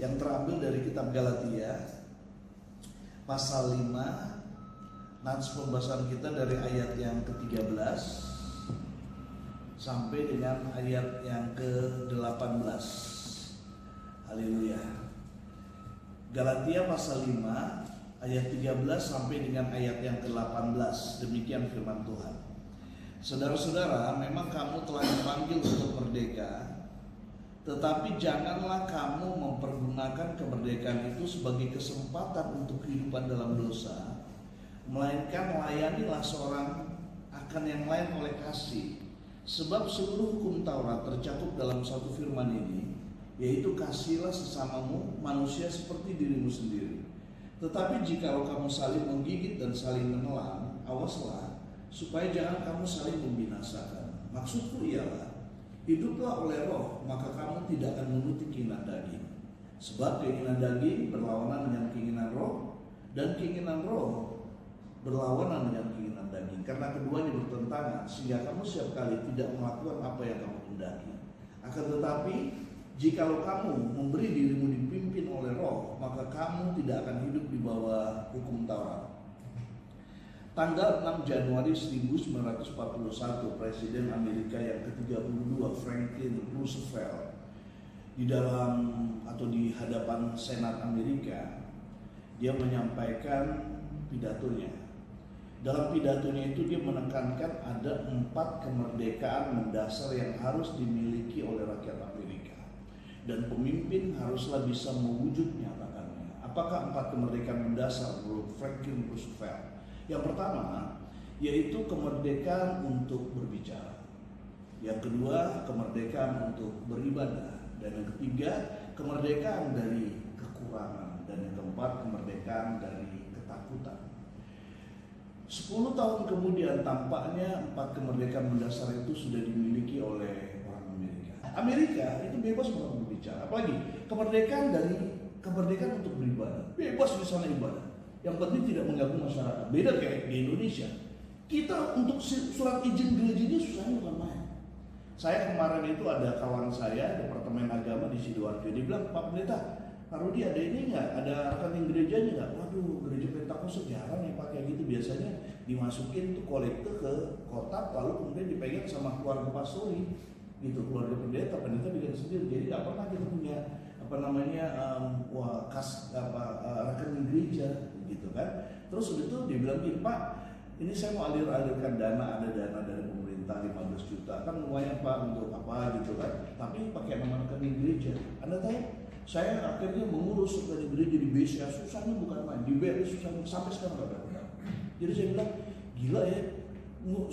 yang terambil dari kitab Galatia pasal 5. Nats pembahasan kita dari ayat yang ke-13 sampai dengan ayat yang ke-18. Haleluya. Galatia pasal 5 ayat 13 sampai dengan ayat yang ke-18. Demikian firman Tuhan. Saudara-saudara, memang kamu telah dipanggil untuk merdeka, tetapi janganlah kamu mempergunakan kemerdekaan itu sebagai kesempatan untuk kehidupan dalam dosa, melainkan layanilah seorang akan yang lain oleh kasih. Sebab seluruh hukum Taurat tercakup dalam satu firman ini, yaitu kasihilah sesamamu manusia seperti dirimu sendiri. Tetapi jikalau kamu saling menggigit dan saling menelan, awaslah supaya jangan kamu saling membinasakan. Maksudku ialah, hiduplah oleh roh, maka kamu tidak akan menuruti keinginan daging. Sebab keinginan daging berlawanan dengan keinginan roh, dan keinginan roh berlawanan dengan keinginan daging. Karena keduanya bertentangan, sehingga kamu setiap kali tidak melakukan apa yang kamu hendaki. Akan tetapi, jikalau kamu memberi dirimu dipimpin oleh roh, maka kamu tidak akan hidup di bawah hukum Taurat. Tanggal 6 Januari 1941, Presiden Amerika yang ke-32 Franklin Roosevelt di dalam atau di hadapan Senat Amerika, dia menyampaikan pidatonya. Dalam pidatonya itu dia menekankan ada 4 kemerdekaan mendasar yang harus dimiliki oleh rakyat Amerika, dan pemimpin haruslah bisa mewujud nyatakannya. Apakah 4 kemerdekaan mendasar menurut Franklin Roosevelt? Yang pertama, yaitu kemerdekaan untuk berbicara. Yang kedua, kemerdekaan untuk beribadah. Dan yang ketiga, kemerdekaan dari kekurangan. Dan yang keempat, kemerdekaan dari ketakutan. 10 tahun kemudian tampaknya 4 kemerdekaan mendasar itu sudah dimiliki oleh orang Amerika. Amerika itu bebas berbicara. Apalagi kemerdekaan untuk beribadah. Bebas di sana ibadah. Yang penting tidak mengganggu masyarakat. Beda kayak di Indonesia. Kita untuk surat izin gerejanya susahnya bukan main. Saya kemarin itu ada kawan saya Departemen Agama di Sidoarjo. Dia bilang, Pak Pendeta, Pak Rudi ada ini nggak? Ada rekening gerejanya nggak? Waduh, gereja Pentakosta jarang ya Pak kayak gitu. Biasanya dimasukin tuh kolektor ke kotak, lalu kemudian dipegang sama keluarga pastori, gitu, keluarga pendeta bikin sendiri. Jadi nggak pernah kita punya rekening gereja, gitu kan? Terus udah tuh dia bilang gini, Pak, ini saya mau alirkan dana, ada dana dari pemerintah 15 juta, kan lumayan Pak untuk apa gitu kan? Tapi pakai nama rekening gereja. Anda tahu? Saya akhirnya mengurus rekening gereja di BCA, susahnya bukan main, di BRI susahnya sampai sekarang nggak ada. Jadi saya bilang, gila ya,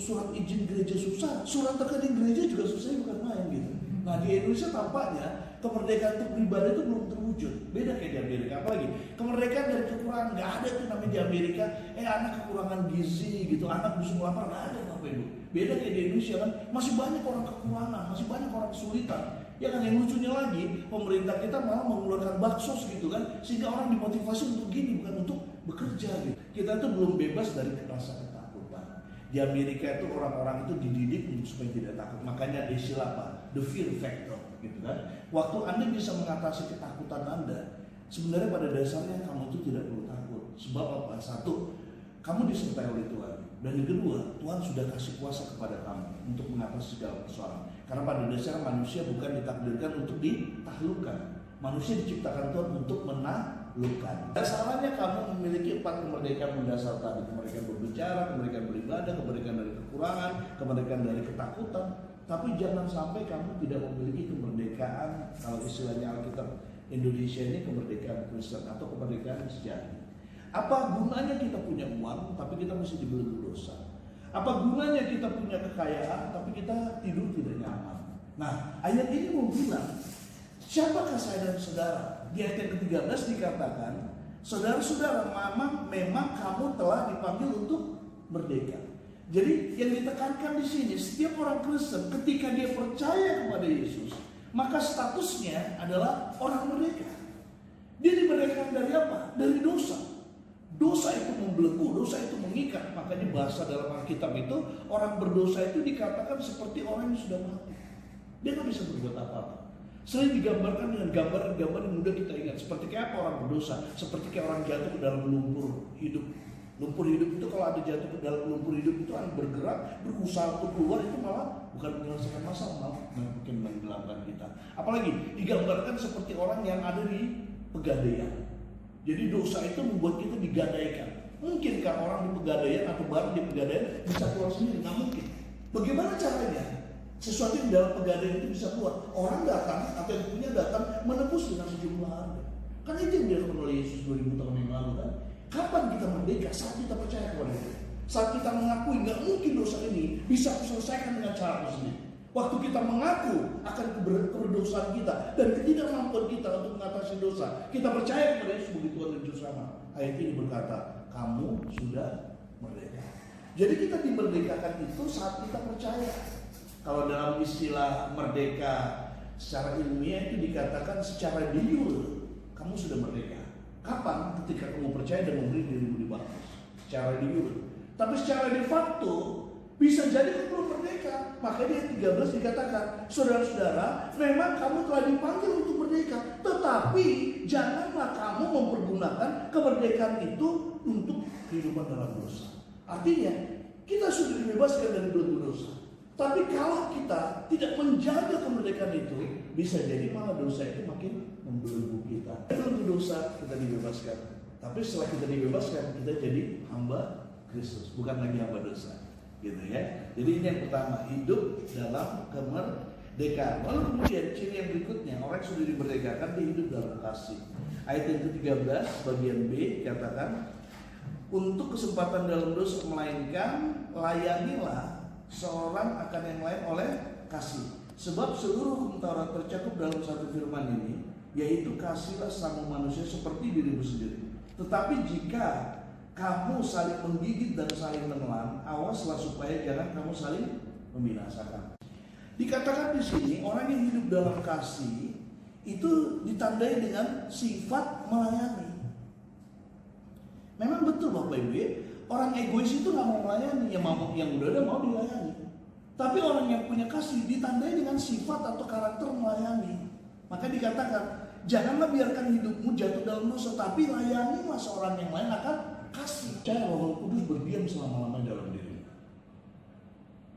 surat izin gereja susah, surat rekening gereja juga susahnya bukan main gitu. Nah di Indonesia tampaknya kemerdekaan untuk beribadah itu belum terwujud. Beda kayak di Amerika. Apalagi kemerdekaan dari kekurangan, nggak ada tuh namanya di Amerika. Anak kekurangan gizi gitu, anak busuk lapar, nggak ada Bapak Ibu. Beda kayak di Indonesia kan, masih banyak orang kekurangan, masih banyak orang kesulitan. Ya kan, yang lucunya lagi, pemerintah kita malah mengeluarkan baksos gitu kan, sehingga orang dimotivasi untuk gini, bukan untuk bekerja gitu. Kita tuh belum bebas dari rasa ketakutan. Di Amerika itu orang-orang itu dididik untuk supaya tidak takut. Makanya ada istilah apa? The fear factor, gitu kan. Waktu Anda bisa mengatasi ketakutan Anda, sebenarnya pada dasarnya kamu itu tidak perlu takut. Sebab apa? Satu, kamu disertai oleh Tuhan. Dan yang kedua, Tuhan sudah kasih kuasa kepada kamu untuk mengatasi segala persoalan. Karena pada dasarnya manusia bukan ditakdirkan untuk ditaklukkan. Manusia diciptakan Tuhan untuk menaklukkan. Dasarnya kamu memiliki 4 kemerdekaan mendasar tadi. Kemerdekaan berbicara, kemerdekaan beribadah, kemerdekaan dari kekurangan, kemerdekaan dari ketakutan. Tapi jangan sampai kamu tidak memiliki kemerdekaan, kalau istilahnya Alkitab Indonesia ini kemerdekaan Kristen atau kemerdekaan sejati. Apa gunanya kita punya uang tapi kita masih dibelenggu dosa? Apa gunanya kita punya kekayaan tapi kita tidur tidak nyaman? Nah, ayat ini mau bilang, siapakah saya dan saudara? Di ayat yang ke-13 dikatakan, saudara-saudara, memang kamu telah dipanggil untuk merdeka. Jadi yang ditekankan di sini, setiap orang Kristen ketika dia percaya kepada Yesus, maka statusnya adalah orang merdeka. Dia dimerdekakan dari apa? Dari dosa. Dosa itu membelenggu, dosa itu mengikat. Makanya bahasa dalam Alkitab itu, orang berdosa itu dikatakan seperti orang yang sudah mati. Dia nggak bisa berbuat apa-apa. Sering digambarkan dengan gambaran-gambaran yang mudah kita ingat. Seperti kayak apa orang berdosa, seperti kayak orang jatuh ke dalam lumpur hidup. Lumpur hidup itu kalau ada jatuh ke dalam lumpur hidup itu akan bergerak, berusaha untuk keluar, itu malah bukan menyelesaikan masalah, malah mungkin menenggelamkan kita. Apalagi digambarkan seperti orang yang ada di pegadaian. Jadi dosa itu membuat kita digadaikan. Mungkinkah orang di pegadaian atau barang di pegadaian bisa keluar sendiri? Nggak mungkin. Bagaimana caranya? Sesuatu yang dalam pegadaian itu bisa keluar. Orang datang atau yang punya datang menebus dengan sejumlah harga. Kan itu yang dilakukan oleh Yesus 2000 tahun yang lalu kan. Kapan kita merdeka? Saat kita percaya kepada Dia. Saat kita mengakui nggak mungkin dosa ini bisa diselesaikan dengan cara sendiri. Waktu kita mengaku akan keberdosaan kita dan ketidakmampuan kita untuk mengatasi dosa, kita percaya kepada Yesus sebagai Tuhan dan Juru Selamat. Ayat ini berkata, kamu sudah merdeka. Jadi kita dimerdekakan itu saat kita percaya. Kalau dalam istilah merdeka secara ilmiah itu dikatakan secara de jure kamu sudah merdeka. Kapan? Ketika kamu percaya dan memberi dirimu dibaptis. Secara de jure. Tapi secara de facto bisa jadi kamu belum merdeka. Makanya di ayat 13 dikatakan, saudara-saudara, memang kamu telah dipanggil untuk merdeka, tetapi janganlah kamu mempergunakan kemerdekaan itu untuk kehidupan dalam dosa. Artinya kita sudah dibebaskan dari belenggu dosa. Tapi kalau kita tidak menjaga kemerdekaan itu, bisa jadi malah dosa itu makin membelenggu kita. Belenggu dosa kita dibebaskan, tapi setelah kita dibebaskan kita jadi hamba Kristus, bukan lagi hamba dosa, gitu ya. Jadi ini yang pertama, hidup dalam kemerdekaan. Lalu kemudian ciri yang berikutnya, orang yang sudah dimerdekakan dia hidup dalam kasih. Ayat yang ke-13 bagian B katakan, untuk kesempatan dalam dosa melainkan layanilah seorang akan yang lain oleh kasih. Sebab seluruh hukum Taurat tercakup dalam satu firman ini, yaitu kasihlah sesama manusia seperti dirimu sendiri. Tetapi jika kamu saling menggigit dan saling menelan, awaslah supaya jangan kamu saling membinasakan. Dikatakan di sini orang yang hidup dalam kasih itu ditandai dengan sifat melayani. Memang betul Bapak Ibu ya, orang egois itu nggak mau melayani, yang udah mau dilayani. Tapi orang yang punya kasih ditandai dengan sifat atau karakter melayani. Maka dikatakan, janganlah biarkan hidupmu jatuh dalam dosa, tapi layanilah seorang yang lain akan kasih. Percaya Roh Kudus berdiam selama-lamanya dalam diri.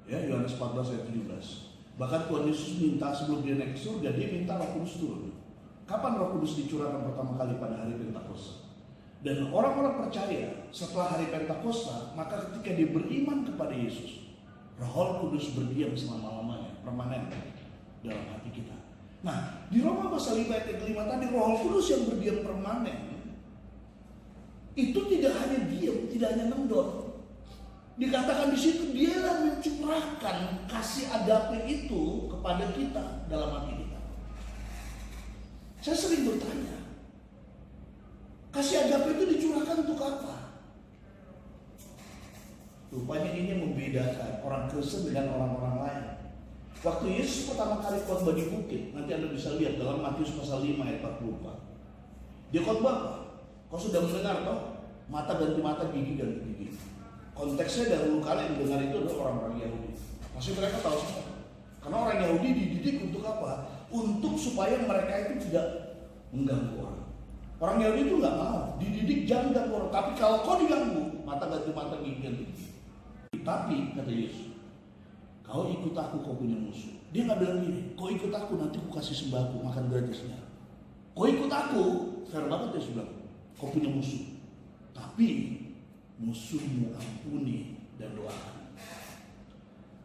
Ya, Yohanes 14 ayat 17. Bahkan Tuhan Yesus minta sebelum dia naik ke surga, dia minta Roh Kudus turun. Kapan Roh Kudus dicurahkan pertama kali? Pada hari Pentakosta. Dan orang-orang percaya setelah hari Pentakosta, maka ketika dia beriman kepada Yesus, Roh Kudus berdiam selama-lamanya, permanen dalam hati kita. Nah, di Roma pasal 5 ayat 5 tadi, Roh Kudus yang berdiam permanen itu tidak hanya diam, tidak hanya ngendor. Dikatakan di situ dialah mencurahkan kasih agape itu kepada kita dalam hati kita. Saya sering bertanya, kasih agape itu dicurahkan untuk apa? Rupanya ini yang membedakan orang Kristen dengan orang-orang lain. Waktu Yesus pertama kali khotbah di bukit, nanti Anda bisa lihat dalam Matius pasal 5 ayat 44. Dia khotbah apa? Kau sudah mendengar toh? Mata ganti mata, gigi ganti gigi. Konteksnya dahulu kali yang mendengar itu adalah orang-orang Yahudi. Pasti mereka tahu semua. Karena orang Yahudi dididik untuk apa? Untuk supaya mereka itu tidak mengganggu orang. Orang Yahudi itu nggak mau, dididik jangan ganggu orang. Tapi kalau kau diganggu, mata ganti mata, gigi ganti gigi. Tapi kata Yesus, kau ikut aku, kau punya musuh. Dia nggak bilang gini, kau ikut aku nanti aku kasih sembako makan gratisnya. Kau ikut aku, fair banget Yesus bilang, kau punya musuh. Tapi musuhmu ampuni dan doakan.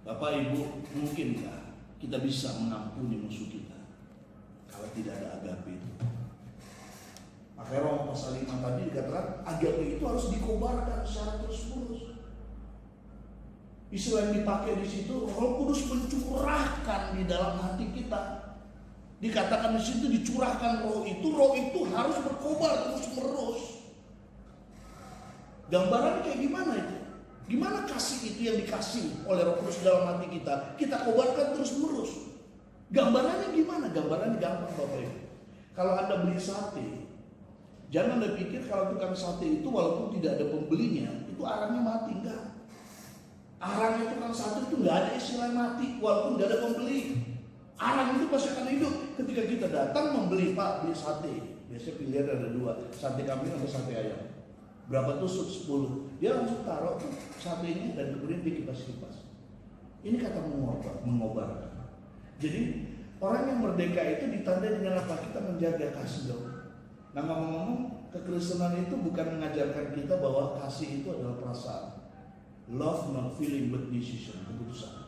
Bapak Ibu, mungkinkah kita bisa mengampuni musuh kita kalau tidak ada agape itu? Makanya Roma pasal 5 tadi dikatakan agape itu harus dikobarkan secara terus-menerus. Istilah yang dipakai di situ, Roh Kudus mencurahkan di dalam hati kita. Dikatakan di situ dicurahkan roh itu harus berkobar terus-menerus. Gambaran kayak gimana itu? Gimana kasih itu yang dikasih oleh Roh Kudus dalam hati kita? Kita kobarkan terus-menerus. Gambarannya gimana? Gambarannya gampang Bapak Ibu. Kalau Anda beli sate, jangan Anda pikir kalau tukang sate itu walaupun tidak ada pembelinya, itu arangnya mati. Enggak. Arangnya tukang sate itu nggak ada istilah mati walaupun nggak ada pembeli. Arang itu pasti akan hidup. Ketika kita datang membeli, Pak, beli sate. Biasanya pilihan ada dua, sate kambing atau sate ayam. Berapa tusuk? 10. Dia langsung taruh tuh satenya dan kemudian dikipas-kipas. Ini kata mengobarkan. Jadi orang yang merdeka itu ditandai dengan apa? Kita menjaga kasih dong. Nah, ngomong-ngomong, kekristenan itu bukan mengajarkan kita bahwa kasih itu adalah perasaan. Love not feeling but decision, keputusan.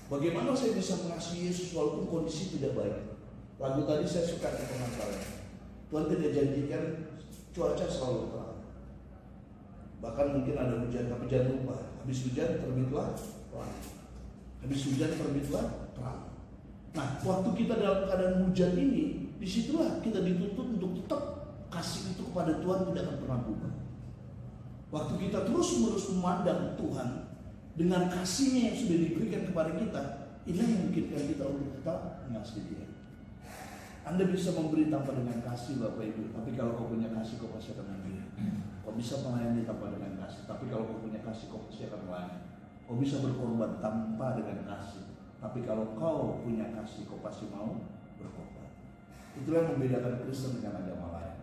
Bagaimana saya bisa mengasihi Yesus walaupun kondisi tidak baik? Lagu tadi saya suka di pengantarnya. Tuhan tidak janjikan cuaca selalu terang. Bahkan mungkin ada hujan, tapi jangan lupa, habis hujan terbitlah terang. Habis hujan terbitlah terang. Nah, waktu kita dalam keadaan hujan ini, disitulah kita dituntut untuk tetap kasih itu kepada Tuhan, tidak akan pernah berubah. Waktu kita terus-menerus memandang Tuhan dengan kasihnya yang sudah diberikan kepada kita, ini yang memungkinkan kita untuk tetap mengasihi Dia. Anda bisa memberi tanpa dengan kasih, Bapak Ibu, tapi kalau kau punya kasih, kau pasti akan memberi. Kau bisa melayani tanpa dengan kasih, tapi kalau kau punya kasih, kau pasti akan melayani. Kau bisa berkorban tanpa dengan kasih, tapi kalau kau punya kasih, kau pasti mau berkorban. Itulah yang membedakan Kristen dengan agama lain.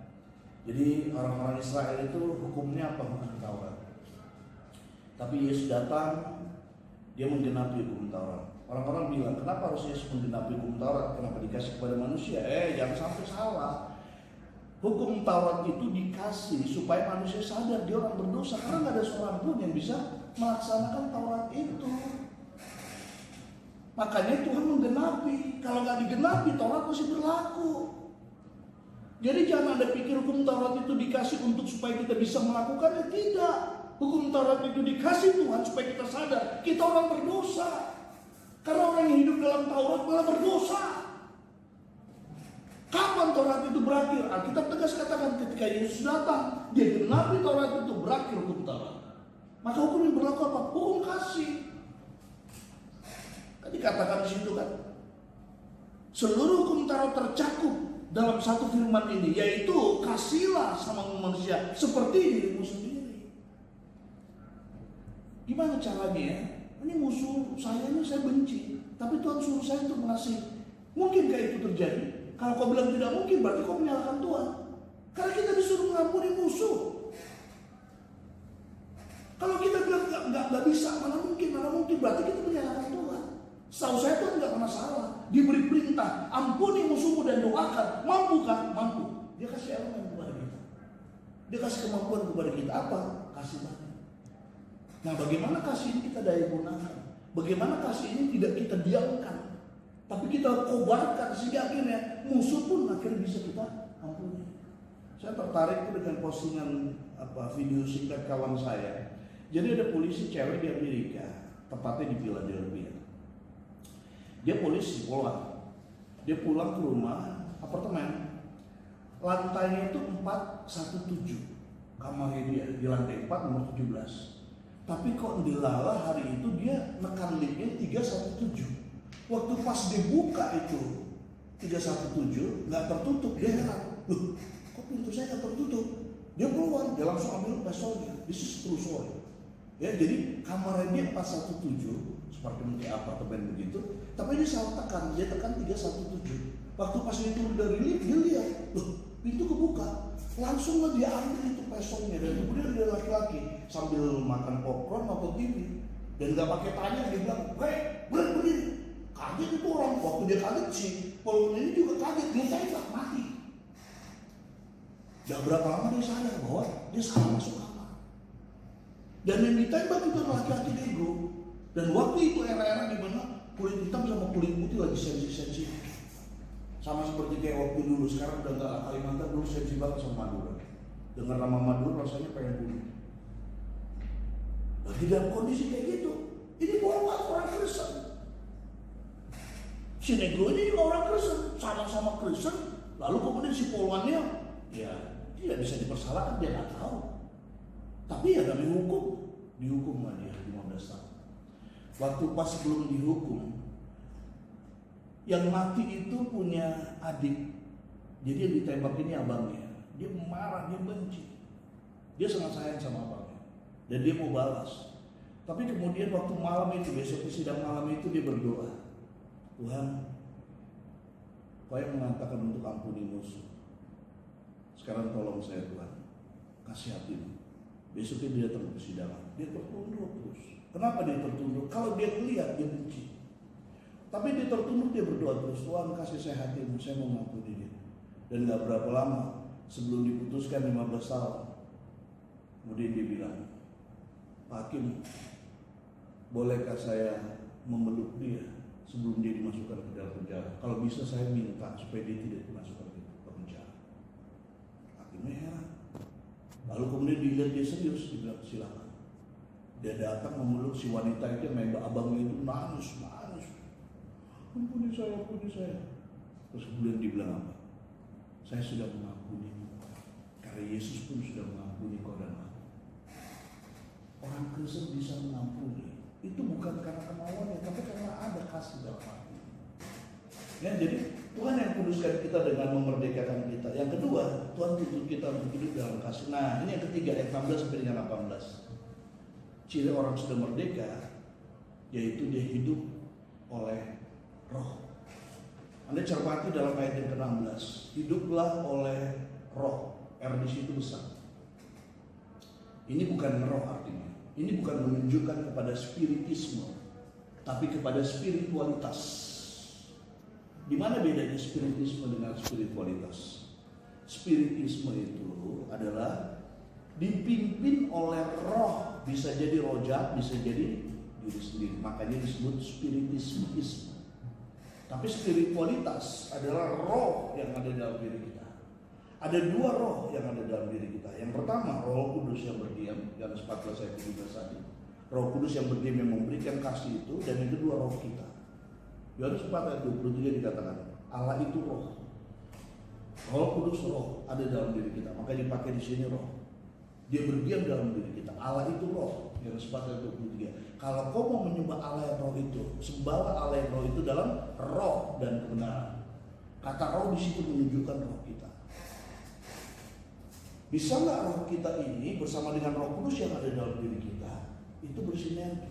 Jadi orang-orang Israel itu hukumnya apa? Hukum Taurat. Tapi Yesus datang, dia menggenapi hukum Taurat. Orang-orang bilang, kenapa harus Yesus menggenapi hukum Taurat? Kenapa dikasih kepada manusia? Jangan sampai salah. Hukum Taurat itu dikasih supaya manusia sadar dia orang berdosa. Karena nggak ada seorang pun yang bisa melaksanakan Taurat itu. Makanya Tuhan menggenapi. Kalau nggak digenapi, Taurat masih berlaku. Jadi jangan Anda pikir hukum Taurat itu dikasih untuk supaya kita bisa melakukannya. Tidak. Hukum Taurat itu dikasih Tuhan supaya kita sadar kita orang berdosa. Karena orang yang hidup dalam Taurat malah berdosa. Kapan Taurat itu berakhir? Alkitab tegas katakan ketika Yesus datang, dia genapi Taurat itu, berakhir hukum Taurat. Maka hukum yang berlaku apa? Hukum kasih. Tadi katakan di situ kan, seluruh hukum Taurat tercakup dalam satu firman ini, yaitu kasihlah sama manusia seperti dirimu sendiri. Gimana caranya ya? Ini musuh saya ini saya benci, tapi Tuhan suruh saya untuk mengasihi. Mungkinkah itu terjadi? Kalau kau bilang tidak mungkin, berarti kau menyalahkan Tuhan. Karena kita disuruh mengampuni musuh. Kalau kita bilang nggak bisa, mana mungkin, berarti kita menyalahkan Tuhan. Setahu saya Tuhan nggak pernah salah. Diberi perintah, ampuni musuhmu dan doakan. Mampu kan? Mampu. Dia kasih elemen kepada kita. Dia kasih kemampuan kepada kita. Apa? Kasih banyak. Nah, bagaimana kasih ini kita daya gunakan? Bagaimana kasih ini tidak kita diamkan, tapi kita kobarkan sehingga akhirnya musuh pun akhirnya bisa kita ampuni. Saya tertarik dengan postingan video singkat kawan saya. Jadi ada polisi cewek di Amerika, tepatnya di Philadelphia. Dia polisi pulang. Dia pulang ke rumah apartemen. Lantainya itu 417. Kamarnya dia di lantai 4 nomor 17. Tapi kok dilala hari itu dia nekan liftnya 317. Waktu pas dibuka itu 317 nggak tertutup, dia heran, loh kok pintu saya nggak tertutup? Dia keluar, dia langsung ambil pistolnya. This is true story. Ya, jadi kamarnya dia 417 seperti mungkin apartemen begitu, tapi dia salah tekan, dia tekan 317. Waktu pas dia turun dari lift, dia lihat, loh pintu kebuka. Langsung lah dia ambil itu pesongnya dan kemudian dia laki-laki sambil makan popcorn atau TV dan nggak pakai tanya dia bilang, berdiri. Kaget itu orang, waktu dia kaget sih, polisi ini juga kaget, dia saya nggak mati. Dan berapa lama dia sadar bahwa dia salah masuk kamar. Dan yang ditembak itu laki-laki nego. Dan waktu itu era-era di mana kulit hitam sama kulit putih lagi sensi-sensi. Sama seperti kayak waktu dulu, sekarang udah nggak Kalimantan, dulu sensi banget sama Madura. Dengar nama Madura rasanya pengen bunuh. Nah, di dalam kondisi kayak gitu, ini bukan orang Kristen. Si negro ini juga orang Kristen, sama-sama Kristen. Lalu kemudian si polwannya, ya tidak bisa dipersalahkan, dia nggak tahu. Tapi ya kami dihukum lah dia 15 tahun. Waktu pas belum dihukum, yang mati itu punya adik. Jadi yang ditembak ini abangnya. Dia marah, dia benci. Dia sangat sayang sama abangnya. Dan dia mau balas. Tapi kemudian waktu malam itu, besok sidang malam itu dia berdoa. Tuhan, Kau yang mengatakan untuk ampuni musuh. Sekarang tolong saya Tuhan, kasih hatimu. Besoknya dia datang ke persidangan, dia tertunduk terus. Kenapa dia tertunduk? Kalau dia lihat dia benci. Tapi dia tertunduk, dia berdoa terus, Tuhan kasih saya hatimu, saya mau mengampuni dia. Dan gak berapa lama sebelum diputuskan 15 tahun, kemudian dia bilang, Pak Hakim, bolehkah saya memeluk dia sebelum dia dimasukkan ke dalam penjara? Kalau bisa saya minta supaya dia tidak dimasukkan ke penjara. Hakimnya heran. Lalu kemudian dilihat dia serius, dia bilang silakan. Dia datang memeluk si wanita itu yang main abangnya itu, nangis. Ampuni saya. Terus kemudian dia bilang apa? Saya sudah mengampuni, karena Yesus pun sudah mengampuni kau dan aku. Orang Kristen bisa mengampuni itu bukan karena kemauannya, tapi karena ada kasih dalam hati. Ya, jadi Tuhan yang kuduskan kita dengan memerdekakan kita. Yang kedua, Tuhan tuntut kita untuk hidup dalam kasih. Nah, ini yang ketiga, ayat 16 sampai dengan 18. Ciri orang sudah merdeka, yaitu dia hidup oleh Roh. Anda cermati dalam ayat yang ke-16, hiduplah oleh Roh. R di situ besar. Ini bukan roh artinya. Ini bukan menunjukkan kepada spiritisme, tapi kepada spiritualitas. Di mana bedanya spiritisme dengan spiritualitas? Spiritisme itu adalah dipimpin oleh roh, bisa jadi roh jahat, bisa jadi diri sendiri. Makanya disebut spiritisme. Tapi spiritualitas adalah roh yang ada dalam diri kita. Ada dua roh yang ada dalam diri kita. Yang pertama, Roh Kudus yang berdiam, Yohanes 14 ayat 17 tadi. Roh Kudus yang berdiam yang memberikan kasih itu, dan yang kedua roh kita. Yohanes 4 ayat 23 dikatakan, Allah itu roh. Roh Kudus roh ada dalam diri kita. Maka dipakai di sini roh. Dia berdiam dalam diri kita. Allah itu roh. Yohanes 4 ayat 23. Kalau kau mau menyembah Allah yang roh itu, sembahlah Allah yang roh itu dalam roh dan kebenaran. Kata roh di situ menunjukkan roh kita. Bisa nggak roh kita ini bersama dengan Roh Kudus yang ada dalam diri kita itu bersinergi,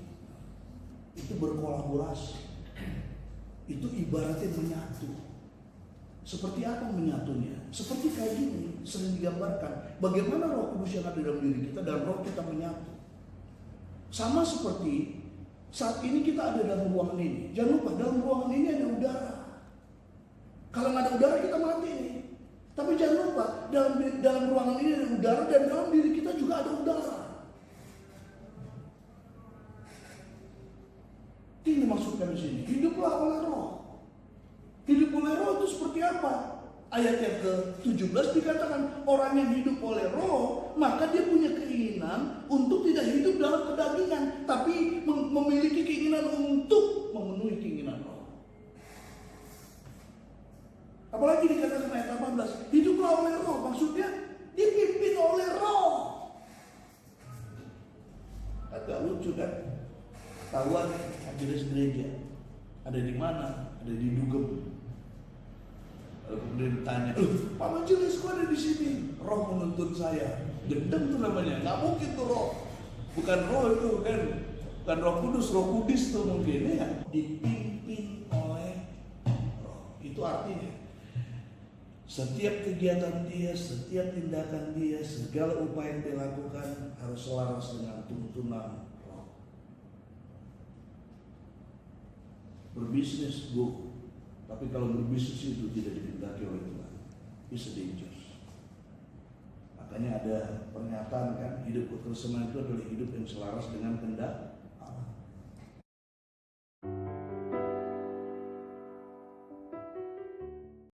itu berkolaborasi, itu ibaratnya menyatu. Seperti apa menyatunya? Seperti kayak gini sering digambarkan. Bagaimana Roh Kudus yang ada dalam diri kita dan roh kita menyatu. Sama seperti saat ini kita ada dalam ruangan ini. Jangan lupa dalam ruangan ini ada udara. Kalau nggak ada udara kita mati nih. Tapi jangan lupa, dalam ruangan ini ada udara dan dalam diri kita juga ada udara. Ini dimaksudkan di sini. Hiduplah oleh roh. Hidup oleh roh itu seperti apa? Ayat yang ke-17 dikatakan, orang yang hidup oleh roh, maka dia punya keinginan untuk tidak hidup dalam kedagingan, tapi memiliki keinginan untuk memenuhi keinginan roh. Apalagi dikatakan ayat 18, hiduplah oleh roh, maksudnya dipimpin oleh roh. Agak lucu kan? Tahuan majelis gereja ada di mana? Ada di Dugem. Lalu kemudian ditanya, Pak majelis kok ada di sini? Roh menuntun saya. Gendeng tuh namanya, nggak mungkin tuh roh. Bukan roh itu kan, bukan Roh Kudus, Roh Kudus tuh mungkin ya. Dipimpin oleh roh. Itu artinya setiap kegiatan dia, setiap tindakan dia, segala upaya yang dia lakukan harus selaras dengan tuntunan roh. Berbisnis, go. Tapi kalau berbisnis itu tidak dikehendaki oleh Tuhan, it's dangerous. Makanya ada pernyataan kan, hidup kekristenan itu adalah hidup yang selaras dengan kehendak